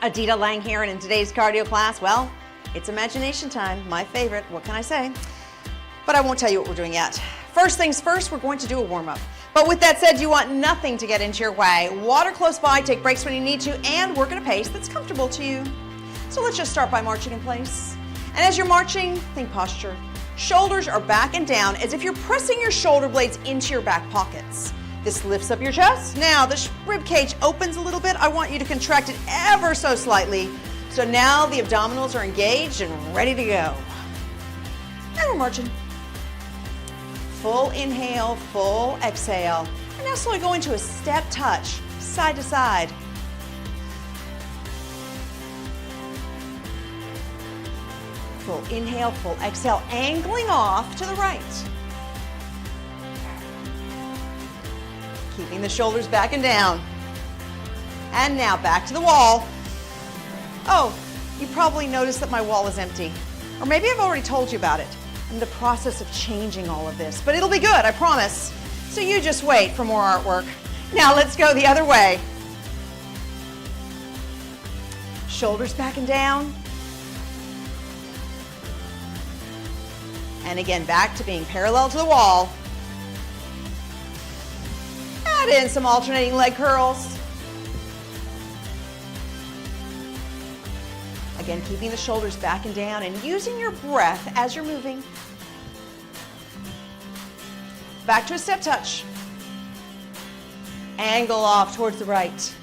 Adita Lang here, and in today's cardio class, well, it's imagination time, my favorite, what can I say? But I won't tell you what we're doing yet. First things first, we're going to do a warm-up. But with that said, you want nothing to get into your way. Water close by, take breaks when you need to, and work at a pace that's comfortable to you. So let's just start by marching in place. And as you're marching, think posture. Shoulders are back and down as if you're pressing your shoulder blades into your back pockets. This lifts up your chest. Now the rib cage opens a little bit. I want you to contract it ever so slightly. So now the abdominals are engaged and ready to go. And we're marching. Full inhale, full exhale. And now slowly go into a step touch, side to side. Full inhale, full exhale, angling off to the right. Keeping the shoulders back and down. And now back to the wall. Oh, you probably noticed that my wall is empty. Or maybe I've already told you about it. I'm in the process of changing all of this, but it'll be good, I promise. So you just wait for more artwork. Now let's go the other way. Shoulders back and down. And again, back to being parallel to the wall. Add in some alternating leg curls. Again, keeping the shoulders back and down and using your breath as you're moving. Back to a step touch. Angle off towards the right.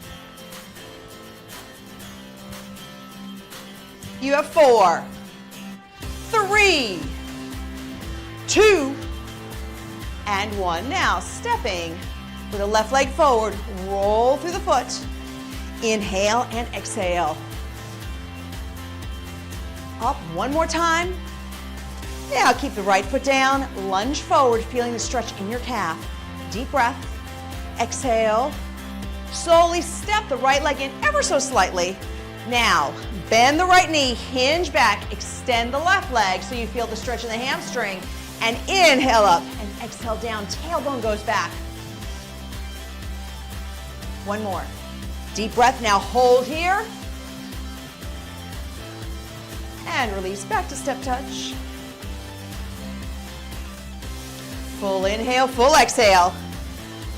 You have 4, 3, 2, and 1. Now, stepping with the left leg forward, roll through the foot. Inhale and exhale. Up one more time. Now keep the right foot down, lunge forward, feeling the stretch in your calf. Deep breath, exhale. Slowly step the right leg in ever so slightly. Now, bend the right knee, hinge back, extend the left leg so you feel the stretch in the hamstring. And inhale up and exhale down, tailbone goes back. One more. Deep breath, now hold here. And release back to step touch. Full inhale, full exhale.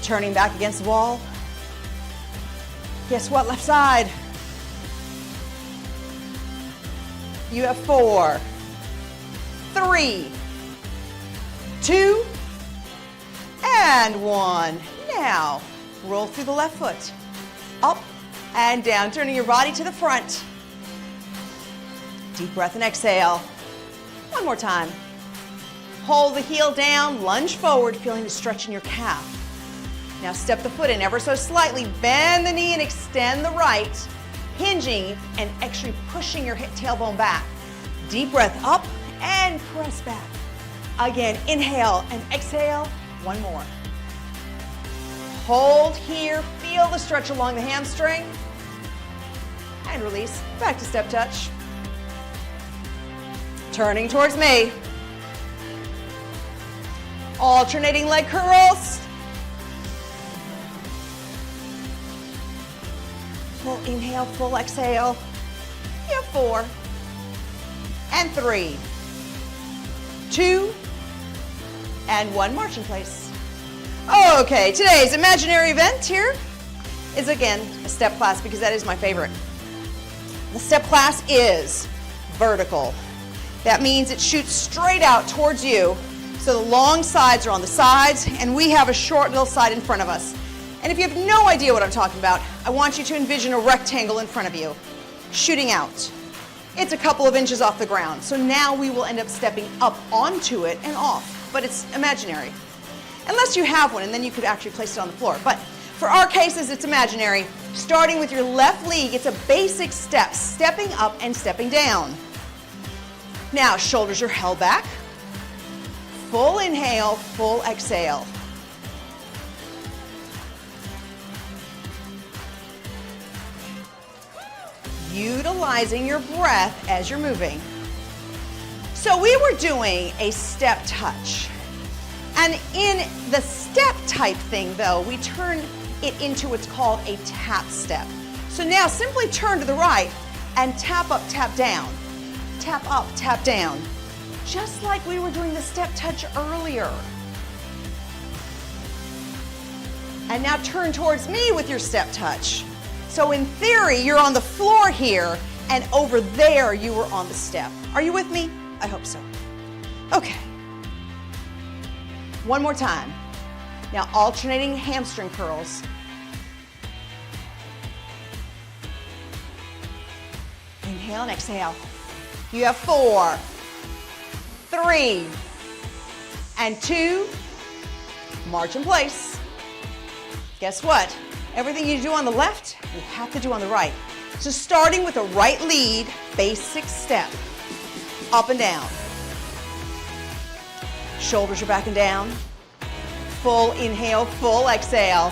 Turning back against the wall. Guess what, left side. You have 4, 3, 2, and 1. Now, roll through the left foot. Up and down, turning your body to the front. Deep breath and exhale. One more time. Hold the heel down, lunge forward, feeling the stretch in your calf. Now step the foot in ever so slightly, bend the knee and extend the right, hinging and actually pushing your hip tailbone back. Deep breath up and press back. Again, inhale and exhale. One more. Hold here, feel the stretch along the hamstring. And release, back to step touch. Turning towards me. Alternating leg curls. Full inhale, full exhale. You have 4, and 3, 2, and 1. March in place. Okay, today's imaginary event here is again a step class because that is my favorite. The step class is vertical. That means it shoots straight out towards you. So the long sides are on the sides, and we have a short little side in front of us. And if you have no idea what I'm talking about, I want you to envision a rectangle in front of you, shooting out. It's a couple of inches off the ground. So now we will end up stepping up onto it and off, but it's imaginary. Unless you have one, and then you could actually place it on the floor. But for our cases, it's imaginary. Starting with your left leg, it's a basic step, stepping up and stepping down. Now, shoulders are held back. Full inhale, full exhale. Utilizing your breath as you're moving. So we were doing a step touch. And in the step type thing though, we turn it into what's called a tap step. So So now simply turn to the right and tap up, tap down. Tap up, tap down. Just like we were doing the step touch earlier. And now turn towards me with your step touch. So in theory, you're on the floor here, and over there you were on the step. Are you with me? I hope so. Okay. One more time. Now alternating hamstring curls. Inhale and exhale. You have 4, 3, and 2. March in place. Guess what? Everything you do on the left, you have to do on the right. So starting with a right lead, basic step. Up and down. Shoulders are back and down. Full inhale, full exhale.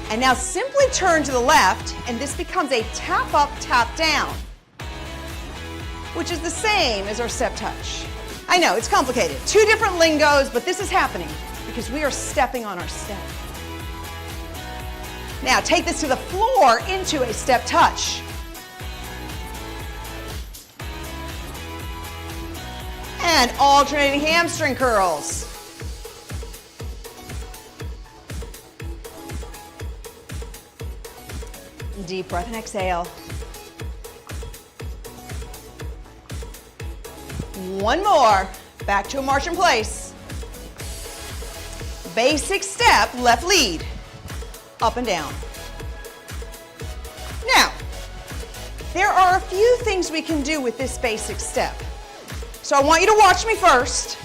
And now simply turn to the left, and this becomes a tap up, tap down, which is the same as our step touch. I know, it's complicated. 2 different lingos, but this is happening because we are stepping on our step. Now take this to the floor into a step touch. And alternating hamstring curls. Deep breath and exhale. One more. Back to a march in place. Basic step, left lead. Up and down. Now, there are a few things we can do with this basic step. So I want you to watch me first.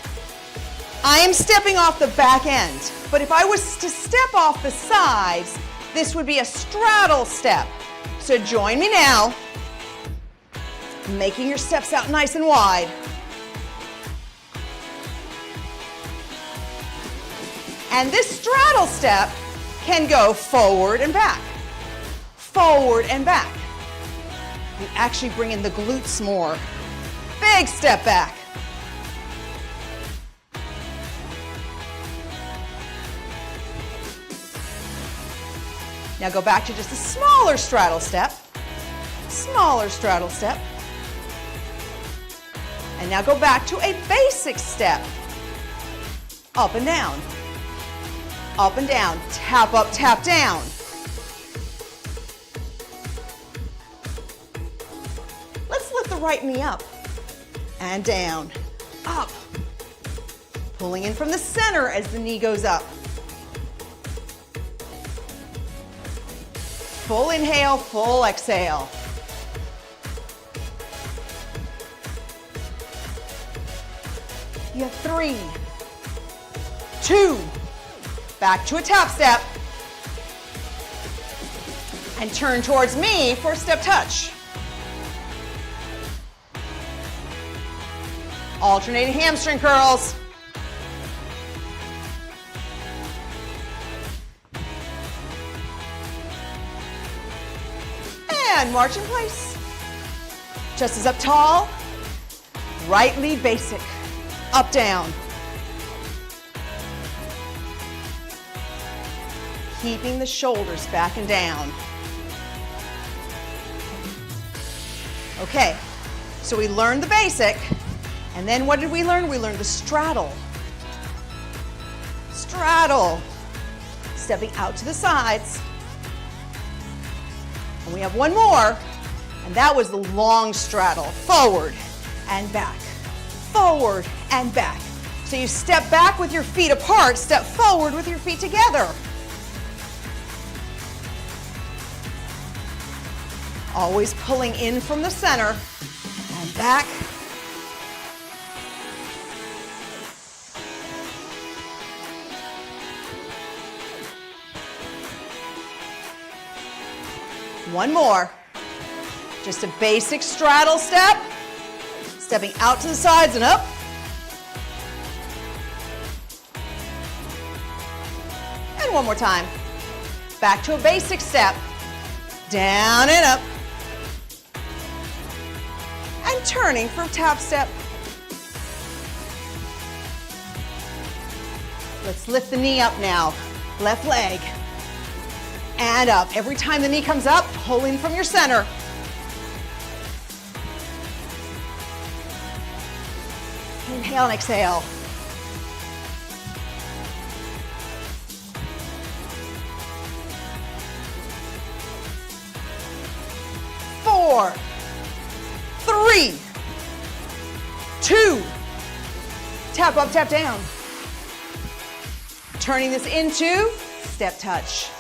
I am stepping off the back end, but if I was to step off the sides, this would be a straddle step. So join me now, making your steps out nice and wide. And this straddle step can go forward and back, forward and back. You actually bring in the glutes more. Big step back. Now go back to just a smaller straddle step, smaller straddle step. And now go back to a basic step. Up and down. Up and down, tap up, tap down. Let's lift the right knee up and down, up. Pulling in from the center as the knee goes up. Full inhale, full exhale. You have 3, 2, back to a tap step, and turn towards me for a step touch. Alternating hamstring curls. And march in place. Chest is up tall. Right lead basic. Up, down. Keeping the shoulders back and down. Okay, so we learned the basic, and then what did we learn? We learned the straddle. Straddle. Stepping out to the sides. And we have one more, and that was the long straddle. Forward and back. Forward and back. So you step back with your feet apart, step forward with your feet together. Always pulling in from the center and back. One more. Just a basic straddle step. Stepping out to the sides and up. And one more time. Back to a basic step. Down and up. And turning for a tap step. Let's lift the knee up now. Left leg. and up. Every time the knee comes up, pull in from your center. Inhale and exhale. Four, three, two, tap up, tap down. Turning this into step touch.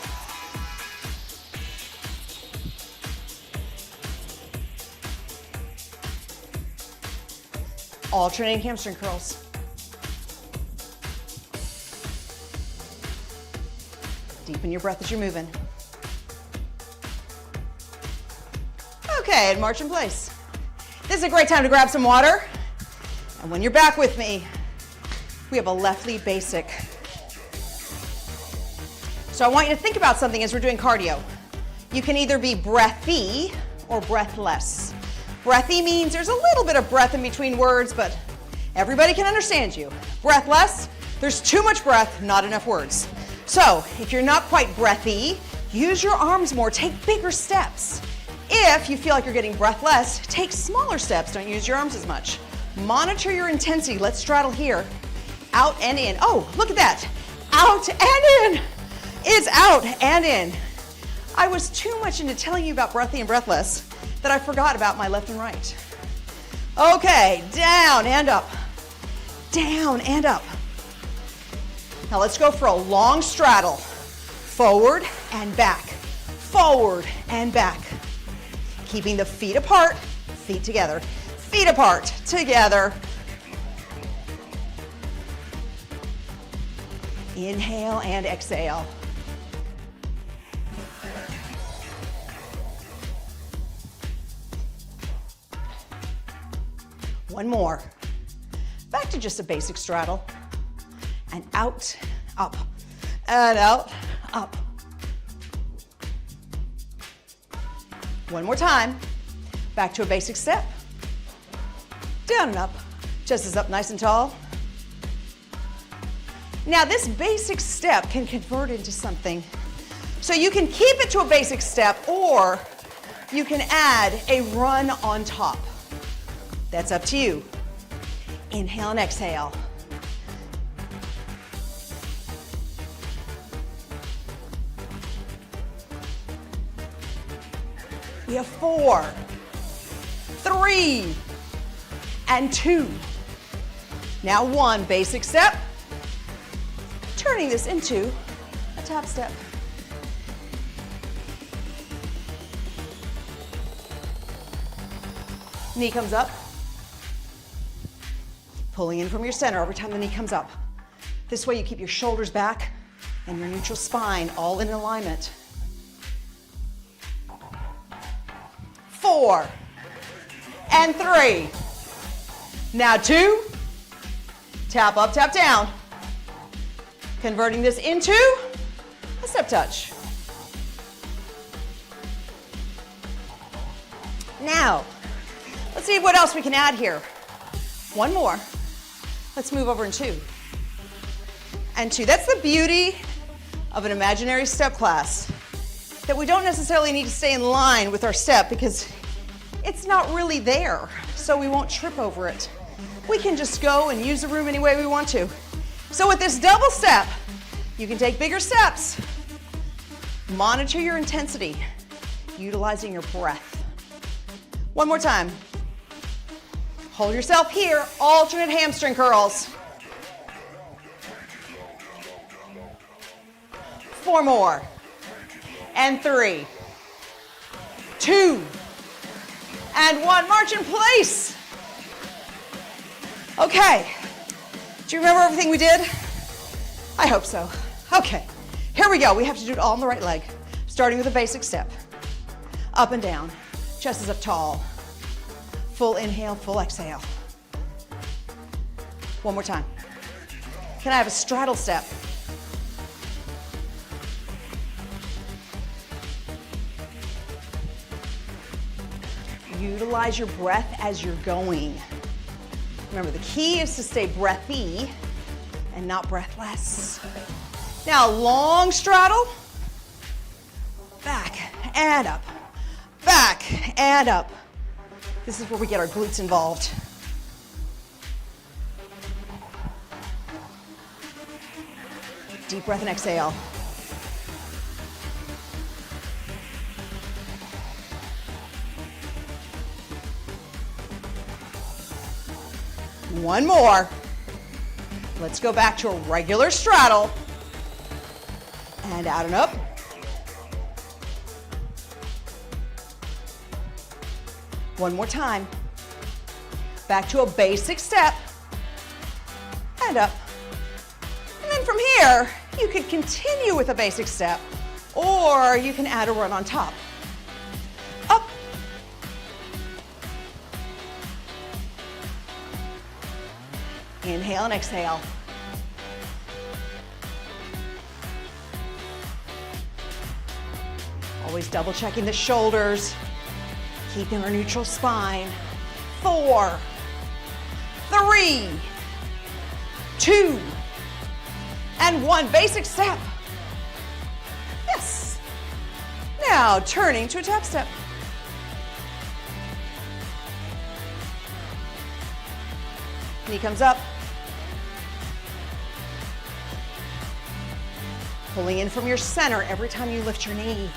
Alternating hamstring curls. Deepen your breath as you're moving. Okay, and march in place. This is a great time to grab some water. And when you're back with me, we have a left lead basic. So I want you to think about something as we're doing cardio. You can either be breathy or breathless. Breathy means there's a little bit of breath in between words, but everybody can understand you. Breathless, there's too much breath, not enough words. So if you're not quite breathy, use your arms more, take bigger steps. If you feel like you're getting breathless, take smaller steps, don't use your arms as much. Monitor your intensity, let's straddle here. Out and in, oh, look at that. Out and in, is out and in. I was too much into telling you about breathy and breathless that I forgot about my left and right. Okay, down and up, down and up. Now let's go for a long straddle. Forward and back, forward and back. Keeping the feet apart, feet together, feet apart, together. Inhale and exhale. One more. Back to just a basic straddle. And out, up, and out, up. One more time. Back to a basic step. Down and up. Chest is up nice and tall. Now this basic step can convert into something. So you can keep it to a basic step or you can add a run on top. That's up to you. Inhale and exhale. We have 4, 3, and 2. Now 1 basic step. Turning this into a top step. Knee comes up. Pulling in from your center every time the knee comes up. This way you keep your shoulders back and your neutral spine all in alignment. 4 and 3. Now 2. Tap up, tap down. Converting this into a step touch. Now, let's see what else we can add here. One more. Let's move over in 2. And 2. That's the beauty of an imaginary step class, that we don't necessarily need to stay in line with our step because it's not really there, so we won't trip over it. We can just go and use the room any way we want to. So with this double step, you can take bigger steps. Monitor your intensity, utilizing your breath. One more time. Hold yourself here, alternate hamstring curls. 4 more. And 3, 2, and 1. March in place. Okay. Do you remember everything we did? I hope so. Okay. Here we go. We have to do it all on the right leg. Starting with a basic step. Up and down. Chest is up tall. Full inhale, full exhale. One more time. Can I have a straddle step? Utilize your breath as you're going. Remember, the key is to stay breathy and not breathless. Now, long straddle. back and up, back and up. This is where we get our glutes involved. Deep breath and exhale. One more. Let's go back to a regular straddle. And out and up. One more time. Back to a basic step. And up. And then from here, you could continue with a basic step, or you can add a run on top. Up. Inhale and exhale. Always double checking the shoulders, keeping our neutral spine. 4, 3, 2, and 1. Basic step. Yes. Now turning to a tap step. Knee comes up. Pulling in from your center every time you lift your knee.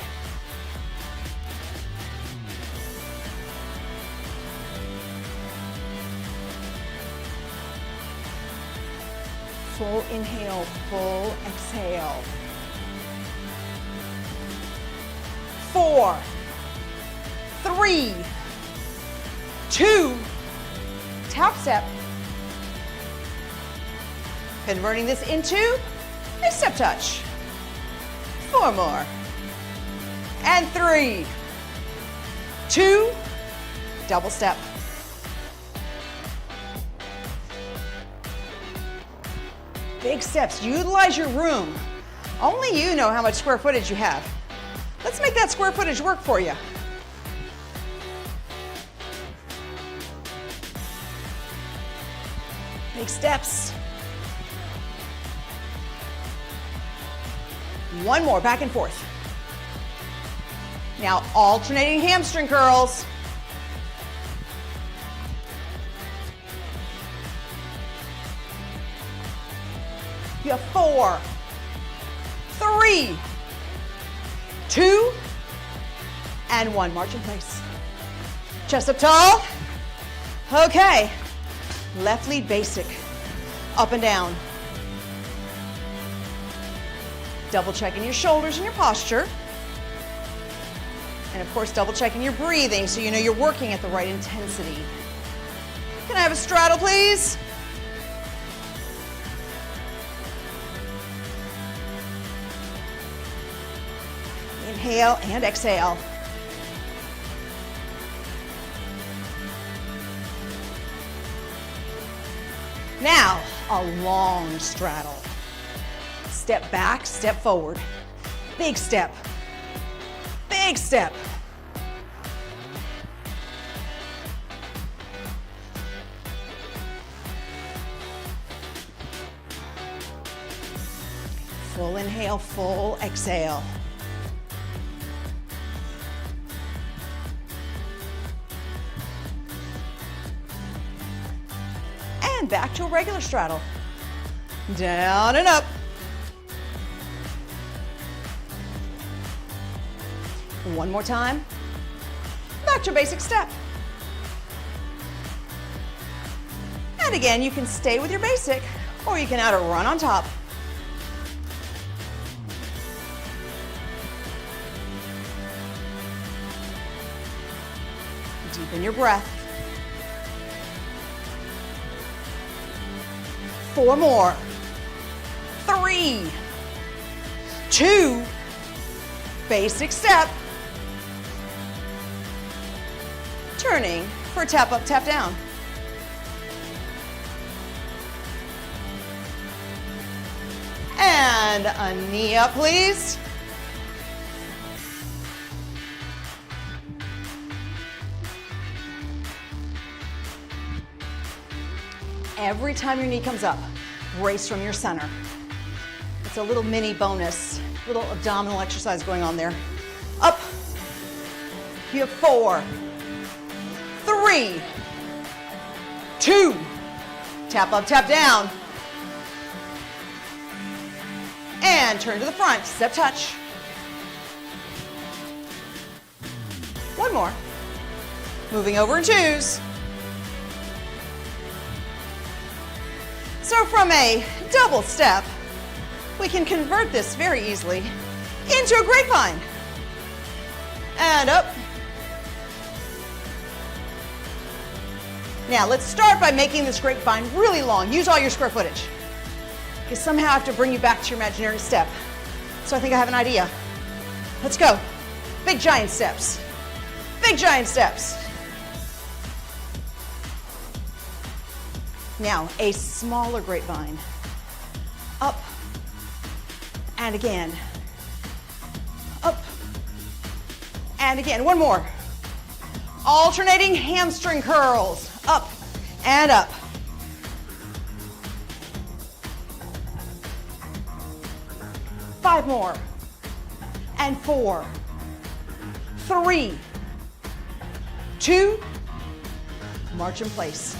Full inhale, full exhale. 4, 3, 2, tap step. Converting this into a step touch. 4 more. And 3, 2, double step. Big steps. Utilize your room. Only you know how much square footage you have. Let's make that square footage work for you. Big steps. 1 more, back and forth. Now alternating hamstring curls. You have 4, 3, 2, and 1. March in place. Chest up tall. Okay. Left lead basic. Up and down. Double checking your shoulders and your posture. And of course, double checking your breathing so you know you're working at the right intensity. Can I have a straddle, please? Inhale and exhale. Now, a long straddle. Step back, step forward. Big step. Big step. Full inhale, full exhale. And back to a regular straddle. Down and up. One more time. Back to basic step. And again, you can stay with your basic, or you can add a run on top. Deepen your breath. 4 more. 3, 2, basic step. Turning for a tap up, tap down. And a knee up, please. Every time your knee comes up, brace from your center. It's a little mini bonus, little abdominal exercise going on there. You have 4, 3, 2, tap up, tap down, and turn to the front, step touch. One more. Moving over in 2s. So from a double step, we can convert this very easily into a grapevine. And up. Now let's start by making this grapevine really long. Use all your square footage. Because somehow I have to bring you back to your imaginary step. So I think I have an idea. Let's go. Big giant steps. Big giant steps. Now a smaller grapevine. Up and again. Up and again. One more. Alternating hamstring curls. Up and up. Five more. And 4, 3, 2, march in place.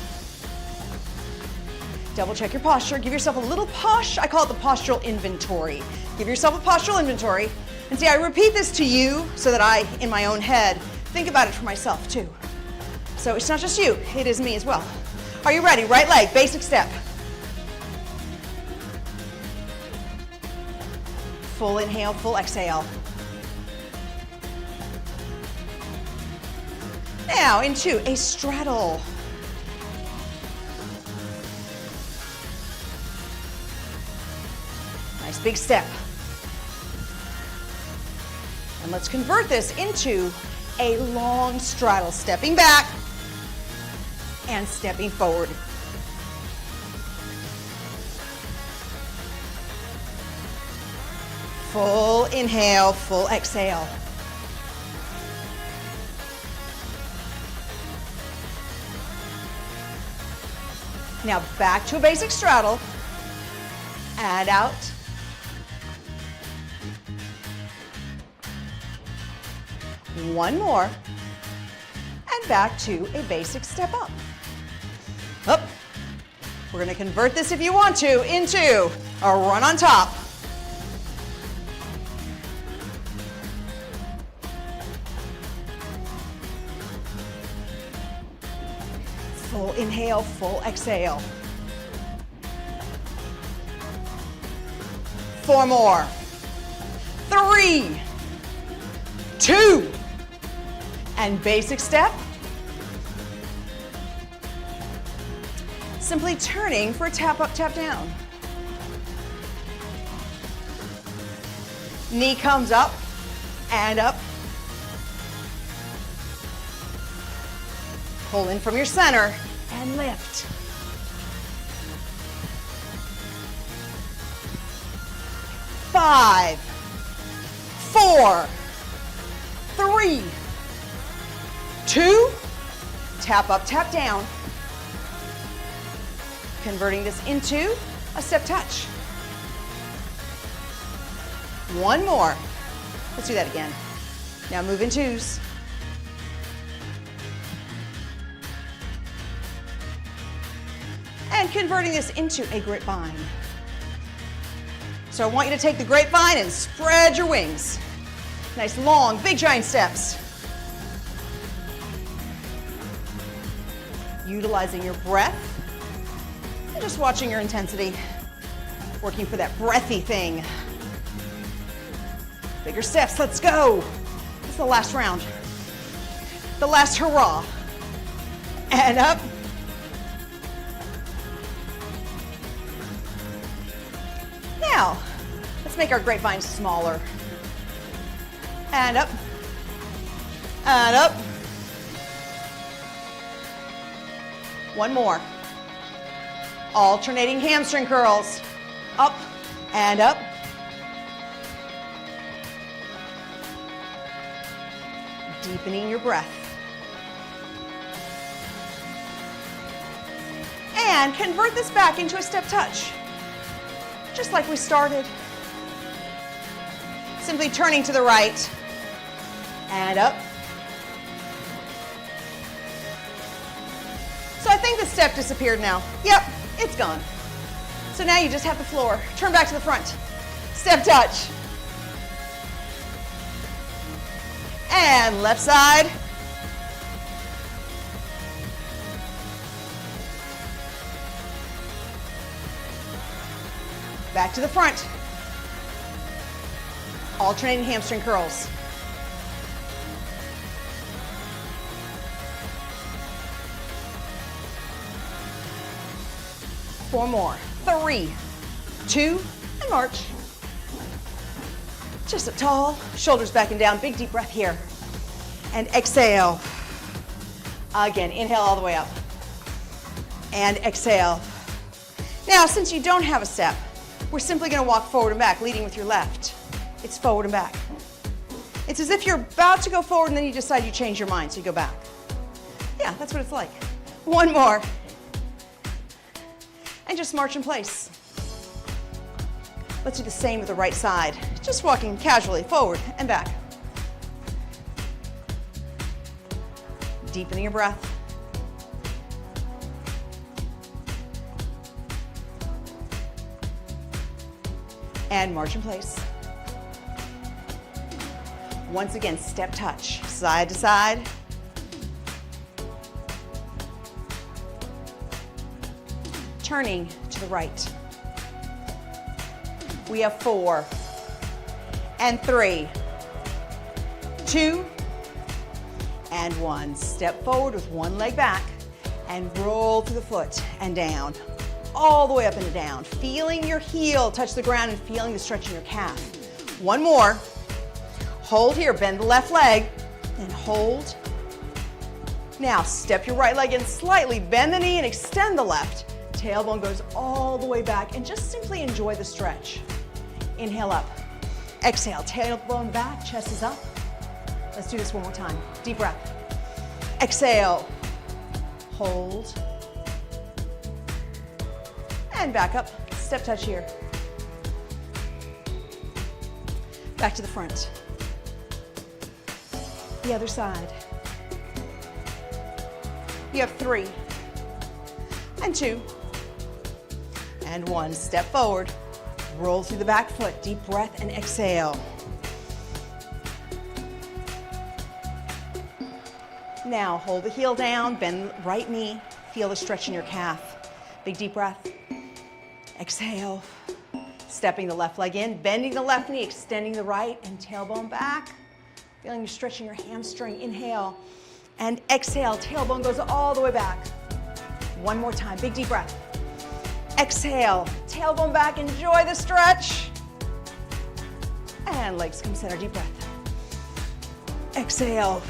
Double check your posture. Give yourself a little I call it the postural inventory. Give yourself a postural inventory. And see, I repeat this to you so that I, in my own head, think about it for myself too. So it's not just you, it is me as well. Are you ready? Right leg, basic step. Full inhale, full exhale. Now into a straddle. Nice big step. And let's convert this into a long straddle, stepping back and stepping forward. Full inhale, full exhale. Now back to a basic straddle, and out. One more, and back to a basic step up. Up. We're going to convert this, if you want to, into a run on top. Full inhale, full exhale. 4 more. 3, 2, and basic step. Simply turning for a tap up, tap down. Knee comes up and up. Pull in from your center and lift. Five, 4, 3, 2, tap up, tap down. Converting this into a step touch. One more. Let's do that again. Now move in 2s. And converting this into a grapevine. So I want you to take the grapevine and spread your wings. Nice long, big giant steps. Utilizing your breath and just watching your intensity. Working for that breathy thing. Bigger steps, let's go. This is the last round. The last hurrah. And up. Now, let's make our grapevine smaller. And up. And up. One more. Alternating hamstring curls. Up and up. Deepening your breath. And convert this back into a step touch. Just like we started. Simply turning to the right and up. I think the step disappeared now. Yep, it's gone. So now you just have the floor. Turn back to the front. Step touch. And left side. Back to the front. Alternating hamstring curls. Four more. 3, 2, and march. Just up tall, shoulders back and down. Big deep breath here. And exhale. Again, inhale all the way up. And exhale. Now, since you don't have a step, we're simply going to walk forward and back, leading with your left. It's forward and back. It's as if you're about to go forward and then you decide you change your mind, so you go back. Yeah, that's what it's like. One more. And just march in place. Let's do the same with the right side. Just walking casually forward and back. Deepening your breath. And march in place. Once again, step touch, side to side. Turning to the right. We have 4, and 3, 2, and 1. Step forward with one leg back and roll through the foot and down. All the way up and down. Feeling your heel touch the ground and feeling the stretch in your calf. One more. Hold here, bend the left leg and hold. Now step your right leg in slightly, bend the knee and extend the left. Tailbone goes all the way back and just simply enjoy the stretch. Inhale up. Exhale, tailbone back, chest is up. Let's do this one more time. Deep breath. Exhale. Hold. And back up. Step touch here. Back to the front. The other side. You have 3, and 2, and 1. Step forward. Roll through the back foot. Deep breath and exhale. Now hold the heel down, bend right knee, feel the stretch in your calf. Big deep breath. Exhale. Stepping the left leg in, bending the left knee, extending the right, and tailbone back. Feeling you stretching your hamstring. Inhale and exhale. Tailbone goes all the way back. One more time. Big deep breath. Exhale. Tailbone back. Enjoy the stretch. And legs come center. Deep breath. Exhale.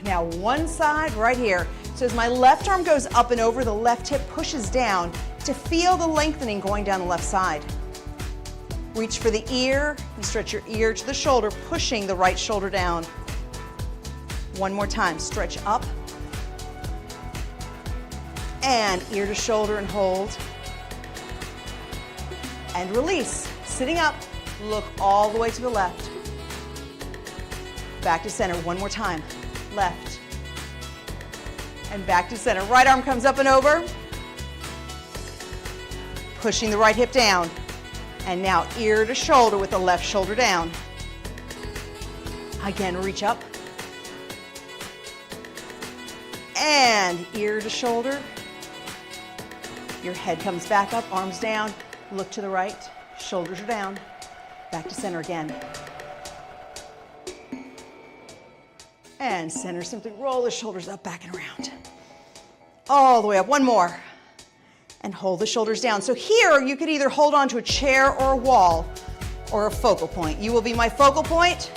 Now one side right here. So as my left arm goes up and over, the left hip pushes down to feel the lengthening going down the left side. Reach for the ear and stretch your ear to the shoulder, pushing the right shoulder down. One more time. Stretch up. And ear to shoulder and hold. And release. Sitting up, look all the way to the left. Back to center. One more time. Left. And back to center. Right arm comes up and over. Pushing the right hip down. And now ear to shoulder with the left shoulder down. Again, reach up. And ear to shoulder. Your head comes back up, arms down. Look to the right, shoulders are down. Back to center again. And center, simply roll the shoulders up, back and around. All the way up, one more. And hold the shoulders down. So here, you could either hold on to a chair or a wall or a focal point. You will be my focal point.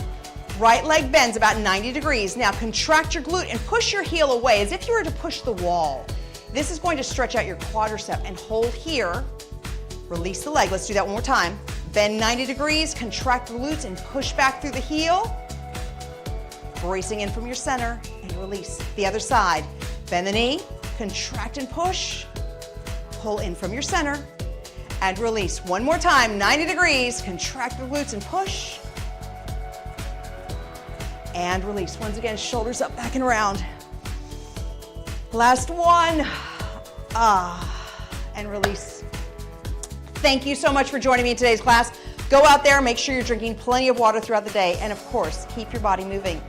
Right leg bends about 90 degrees. Now contract your glute and push your heel away as if you were to push the wall. This is going to stretch out your quadricep and hold here. Release the leg. Let's do that one more time. Bend 90 degrees, contract the glutes and push back through the heel. Bracing in from your center and release. The other side. Bend the knee, contract and push. Pull in from your center and release. One more time, 90 degrees, contract the glutes and push. And release. Once again, shoulders up, back and around. Last one. And release. Thank you so much for joining me in today's class. Go out there, make sure you're drinking plenty of water throughout the day, and of course, keep your body moving.